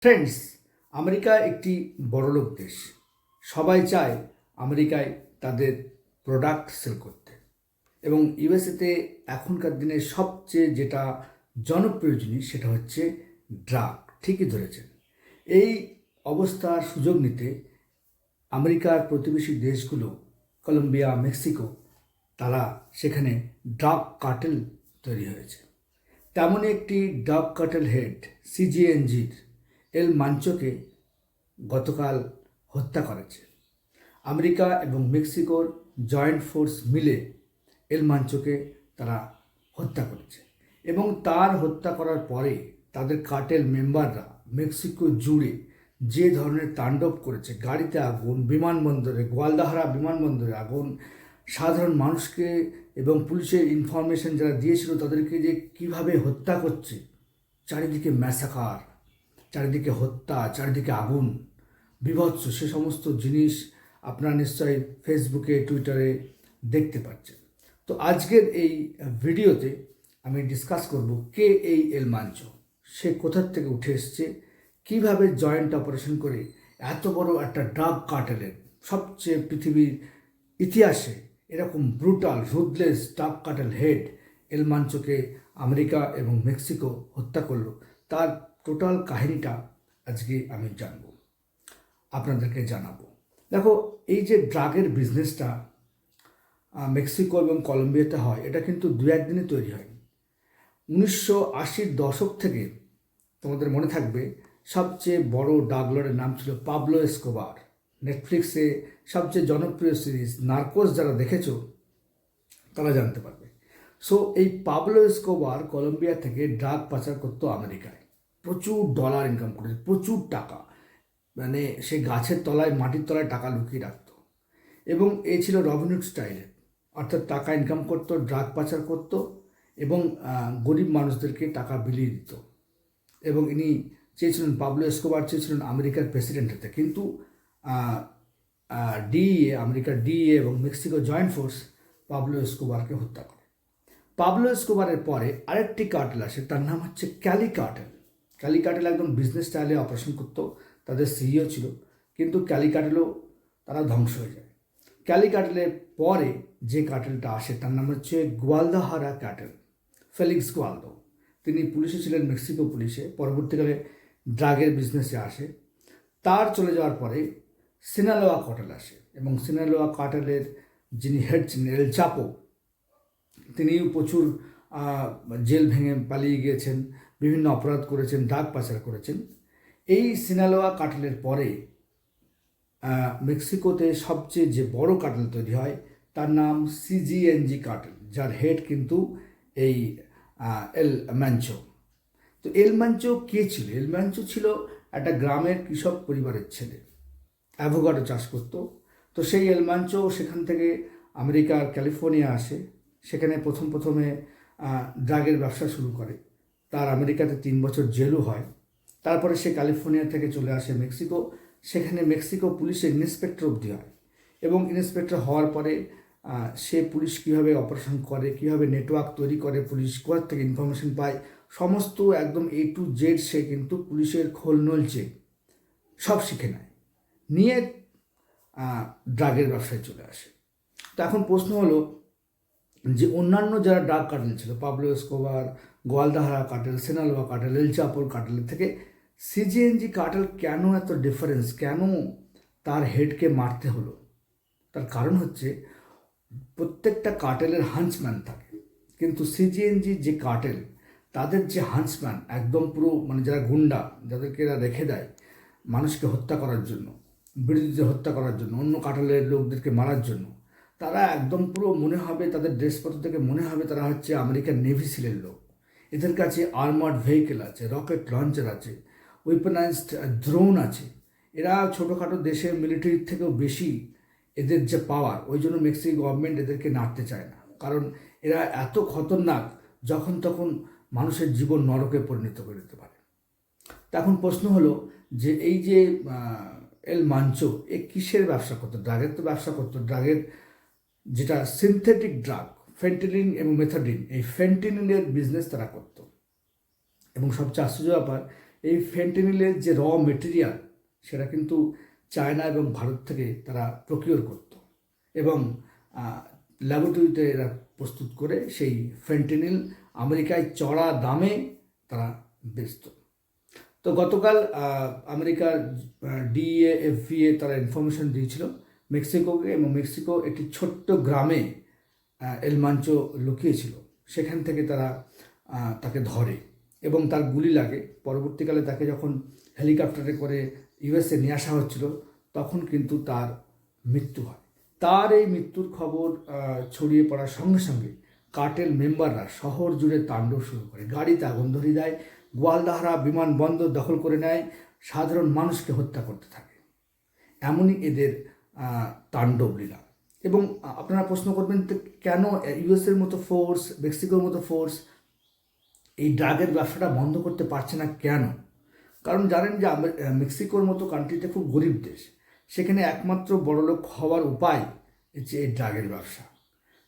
Friends, America একটি বড়লোক দেশ। সবাই চায় আমেরিকায় তাদের প্রোডাক্ট সেল করতে। এবং ইউএসএতে এখনকার দিনে সবচেয়ে যেটা জনপ্রিয় জিনিস সেটা হচ্ছে ড্রাগ। ঠিকই ধরেছেন। এই অবস্থার সুযোগ নিতে আমেরিকার প্রতিবেশী দেশগুলো, কলম্বিয়া, মেক্সিকো, তারা সেখানে ড্রাগ কার্টেল তৈরি হয়েছে। তেমনই একটি ড্রাগ কার্টেল হেড সিজিএনজির এল মাঞ্চোকে গতকাল হত্যা করেছে। আমেরিকা এবং মেক্সিকোর জয়েন্ট ফোর্স মিলে এল মাঞ্চোকে তারা হত্যা করেছে। এবং তার হত্যা করার পরে তাদের কার্টেল মেম্বাররা মেক্সিকো জুড়ে যে ধরনের তাণ্ডব করেছে, গাড়িতে আগুন, বিমানবন্দরে, গোয়ালদাহারা বিমানবন্দরে আগুন, সাধারণ মানুষকে এবং পুলিশের ইনফরমেশন যারা দিয়েছিল তাদেরকে যে কিভাবে হত্যা করছে, চারিদিকে ম্যাসাকার, চারিদিকে হত্যা, চারিদিকে আগুন, বীভৎস, সে সমস্ত জিনিস আপনারা নিশ্চয়ই ফেসবুকে, টুইটারে দেখতে পাচ্ছেন। তো আজকের এই ভিডিওতে আমি ডিসকাস করব কে এই এল মাঞ্চো, সে কোথার থেকে উঠে এসছে, কিভাবে জয়েন্ট অপারেশন করে এত বড় একটা ড্রাগ কার্টেলের, সবচেয়ে পৃথিবীর ইতিহাসে এরকম brutal ruthless drug cartel head El মাঞ্চোকে আমেরিকা এবং মেক্সিকো হত্যা করলো, তার টোটাল কাহিনীটা আজকে আমি জানব, আপনাদেরকে জানাবো। দেখো, এই যে ড্রাগের বিজনেসটা মেক্সিকো এবং কলম্বিয়াতে হয়, এটা কিন্তু দু একদিনে তৈরি হয়নি। 1980-র দশক থেকে তোমাদের মনে থাকবে সবচেয়ে বড় ড্রাগ লর্ডের নাম ছিল পাবলো এসকোবার। নেটফ্লিক্সে সবচেয়ে জনপ্রিয় সিরিজ নার্কোস যারা দেখেছো তারা জানতে পারবে। সো এই পাবলো এসকোবার কলম্বিয়া থেকে ড্রাগ পাচার করতো আমেরিকায়, প্রচুর ডলার ইনকাম করেছে, প্রচুর টাকা, মানে সে গাছের তলায়, মাটির তলায় টাকা লুকিয়ে রাখতো। এবং এ ছিল রবিনহুড স্টাইলে, অর্থাৎ টাকা ইনকাম করতো, ড্রাগ পাচার করতো এবং গরিব মানুষদেরকে টাকা বিলিয়ে দিত। এবং ইনি চেয়েছিলেন, পাবলো এসকোবার চেয়েছিলেন আমেরিকার প্রেসিডেন্ট হতে, কিন্তু আমেরিকার ডিএ এবং মেক্সিকো জয়েন্ট ফোর্স পাবলো এসকোবারকে হত্যা করে। পাবলো এসকোবারের পরে আরেকটি কার্টেল আসে, তার নাম হচ্ছে ক্যালি কার্টেল। ক্যালি কার্টেল একদম বিজনেস স্টাইলে অপারেশন করতো, তাদের সিইও ছিল, কিন্তু ক্যালি কার্টেলও তারা ধ্বংস হয়ে যায়। ক্যালি কার্টেলের পরে যে কার্টেলটা আসে তার নাম হচ্ছে গোয়ালদাহারা কার্টেল, ফেলিক্স গোয়ালদো। তিনি পুলিশে ছিলেন, মেক্সিকো পুলিশে, পরবর্তীকালে ড্রাগের বিজনেসে আসে। তার চলে যাওয়ার পরে সিনালোয়া কার্টেল আসে এবং সিনালোয়া কার্টেলের যিনি হেড ছিলেন এল চাপো, তিনিও প্রচুর জেল ভেঙে পালিয়ে গিয়েছেন, বিভিন্ন অপরাধ করেছেন, ড্রাগ পাচার করেছেন। এই সিনালোয়া কার্টেলের পরে মেক্সিকোতে সবচেয়ে যে বড় কার্টেল তৈরি হয় তার নাম সিজিএনজি কার্টেল, যার হেড কিন্তু এই এল মাঞ্চো। তো এল মাঞ্চো কে ছিল? এল মাঞ্চো ছিল একটা গ্রামের কৃষক পরিবারের ছেলে, অ্যাভোকাডো চাষ করতো। তো সেই এল মাঞ্চো সেখান থেকে আমেরিকার ক্যালিফোর্নিয়া আসে, সেখানে প্রথমে ড্রাগের ব্যবসা শুরু করে। তার আমেরিকাতে 3 বছর জেলও হয়। তারপরে সে ক্যালিফোর্নিয়া থেকে চলে আসে মেক্সিকো, সেখানে মেক্সিকো পুলিশের ইন্সপেক্টর অবধি হয়। এবং ইন্সপেক্টর হওয়ার পরে সে পুলিশ কীভাবে অপারেশন করে, কীভাবে নেটওয়ার্ক তৈরি করে, পুলিশ কোথা থেকে ইনফরমেশন পায়, সমস্ত একদম A to Z সে কিন্তু পুলিশের খোল নলচে সব শিখে নেয়, নিয়ে ড্রাগের ব্যবসায় চলে আসে। তো এখন প্রশ্ন হলো যে অন্যান্য যারা ড্রাগ কার্টেল ছিল, Pablo Escobar, Guadalajara cartel, Sinaloa cartel, El চাপোর কার্টেলের থেকে সিজিএনজি কার্টেল কেন এত ডিফারেন্স, কেন তার হেডকে মারতে হলো? তার কারণ হচ্ছে প্রত্যেকটা কার্টেলের হান্সম্যান থাকে, কিন্তু সিজিএনজি যে কার্টেল তাদের যে হান্সম্যান একদম পুরো, মানে যারা গুন্ডা, যাদেরকে এরা রেখে দেয় মানুষকে হত্যা করার জন্য, বিরোধীদের হত্যা করার জন্য, অন্য কার্টেলের লোকদেরকে মারার জন্য, তারা একদম পুরো মনে হবে, তাদের ড্রেসপত্র থেকে মনে হবে তারা হচ্ছে আমেরিকান নেভি সিলের লোক। এদের কাছে আর্মার্ড ভেহিকেল আছে, রকেট লঞ্চার আছে, ওয়েপনাইজড ড্রোন আছে। এরা ছোটোখাটো দেশের মিলিটারির থেকেও বেশি এদের যে পাওয়ার, ওই জন্য মেক্সিকো গভর্নমেন্ট এদেরকে নাড়তে চায় না, কারণ এরা এত খতরনাক যখন তখন মানুষের জীবন নরকে পরিণত করে দিতে পারে। এখন প্রশ্ন হলো যে এই যে এল মাঞ্চো, এ কিসের ব্যবসা করতো? ড্রাগের তো ব্যবসা করতো। ড্রাগের যেটা সিনথেটিক ড্রাগ, ফেন্টিলিন এবং মেথাডিন, এই ফেন্টিলিনের বিজনেস তারা করতো। এবং সবচেয়ে আশ্চর্য ব্যাপার, এই ফেন্টেনিলের যে র মেটেরিয়াল সেটা কিন্তু চায়না এবং ভারত থেকে তারা প্রকিওর করত এবং ল্যাবরেটরিতে এরা প্রস্তুত করে সেই ফেন্টেনিল আমেরিকায় চড়া দামে তারা বেচত। তো গতকাল আমেরিকার ডিএ এফবিএ তারা ইনফরমেশন দিয়েছিল মেক্সিকোকে, এবং মেক্সিকো একটি ছোট্ট গ্রামে এল মাঞ্চো লুকিয়েছিল, সেখান থেকে তারা তাকে ধরে এবং তার গুলি লাগে। পরবর্তীকালে তাকে যখন হেলিকপ্টারে করে ইউএসএ নিয়ে আসা হচ্ছিল তখন কিন্তু তার মৃত্যু হয়। তার এই মৃত্যুর খবর ছড়িয়ে পড়ার সঙ্গে সঙ্গে কার্টেল মেম্বাররা শহর জুড়ে তাণ্ডব শুরু করে, গাড়িতে আগুন ধরিয়ে দেয়, গোয়ালদাহারা বিমানবন্দর দখল করে নেয়, সাধারণ মানুষকে হত্যা করতে থাকে। এমনই এদের তাণ্ডব লীলা। এবং আপনারা প্রশ্ন করবেন কেন ইউএসের মতো ফোর্স, মেক্সিকোর মতো ফোর্স এই ড্রাগের ব্যবসাটা বন্ধ করতে পারছে না কেন? কারণ জানেন যে মেক্সিকোর মতো কান্ট্রিতে খুব গরিব দেশ, সেখানে একমাত্র বড়লোক হওয়ার উপায় হচ্ছে এই ড্রাগের ব্যবসা,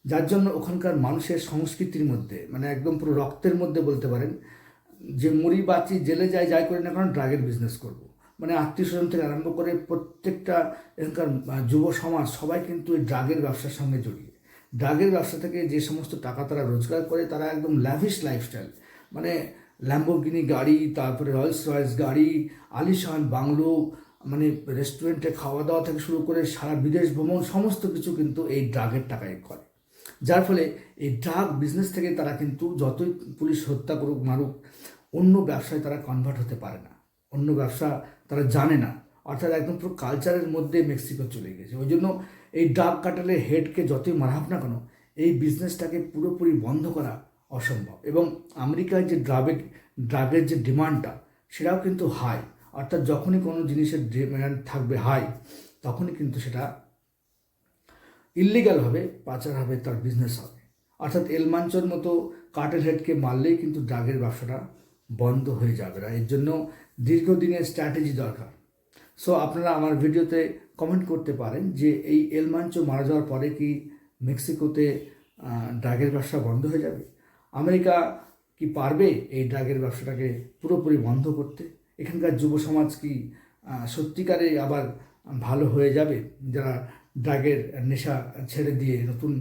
যার জন্য ওখানকার মানুষের সংস্কৃতির মধ্যে মানে একদম পুরো রক্তের মধ্যে বলতে পারেন যে মুড়ি বাঁচি জেলে যাই করি না কারণ ড্রাগের বিজনেস করব। মানে আত্মীয় স্বজন থেকে আরম্ভ করে প্রত্যেকটা এখানকার যুব সমাজ সবাই কিন্তু এই ড্রাগের ব্যবসার সঙ্গে জড়িয়ে। ড্রাগের ব্যবসা থেকে যে সমস্ত টাকা তারা রোজগার করে তারা একদম ল্যাভিশ লাইফস্টাইল, মানে ল্যাম্বোর্গিনি গাড়ি, তারপরে রয়েলস রয়েস গাড়ি, আলিশান বাংলো, মানে রেস্টুরেন্টে খাওয়া দাওয়া থেকে শুরু করে সারা বিদেশ ভ্রমণ সমস্ত কিছু কিন্তু এই ড্রাগের টাকায় করে। যার ফলে এই ড্রাগ বিজনেস থেকে তারা কিন্তু যতই পুলিশ হত্যা করুক মারুক অন্য ব্যবসায় তারা কনভার্ট হতে পারে না, অন্য ব্যবসা তারা জানে না, অর্থাৎ একদম পুরো কালচারের মধ্যে মেক্সিকো চলে গেছে। ওই জন্য এই ড্রাগ কার্টেলের হেডকে যতই মারা হোক না কেন এই বিজনেসটাকে পুরোপুরি বন্ধ করা অসম্ভব। এবং আমেরিকায় যে ড্রাগের যে ডিমান্ডটা সেটাও কিন্তু হাই, অর্থাৎ যখনই কোনো জিনিসের ডিমান্ড থাকবে হাই তখনই কিন্তু সেটা ইল্লিগালভাবে পাচার হবে, তার বিজনেস হবে। অর্থাৎ এল মাঞ্চোর মতো কার্টেল হেডকে মারলেই কিন্তু ড্রাগের ব্যবসাটা বন্ধ হয়ে যাবে না। এর জন্য দীর্ঘদিনের স্ট্র্যাটেজি দরকার। সো আপনারা আমার ভিডিওতে কমেন্ট করতে পারেন যে এই এল মাঞ্চো মারা যাওয়ার পরে কি মেক্সিকোতে ড্রাগের ব্যবসা বন্ধ হয়ে যাবে? আমেরিকা কি পারবে এই ড্রাগের ব্যবসাটাকে পুরোপুরি বন্ধ করতে? এখানকার যুব সমাজ কি সত্যিকারে আবার ভালো হয়ে যাবে, যারা ড্রাগের নেশা ছেড়ে দিয়ে নতুন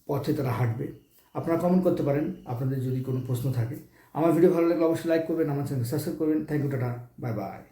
পথে তারা হাঁটবে? আপনারা কমেন্ট করতে পারেন আপনাদের যদি কোনো প্রশ্ন থাকে। আমার ভিডিও ভালো লাগলে অবশ্যই লাইক করবেন, আমার চ্যানেল সাবস্ক্রাইব করবেন। থ্যাংক ইউ, টাটা, বাই বাই।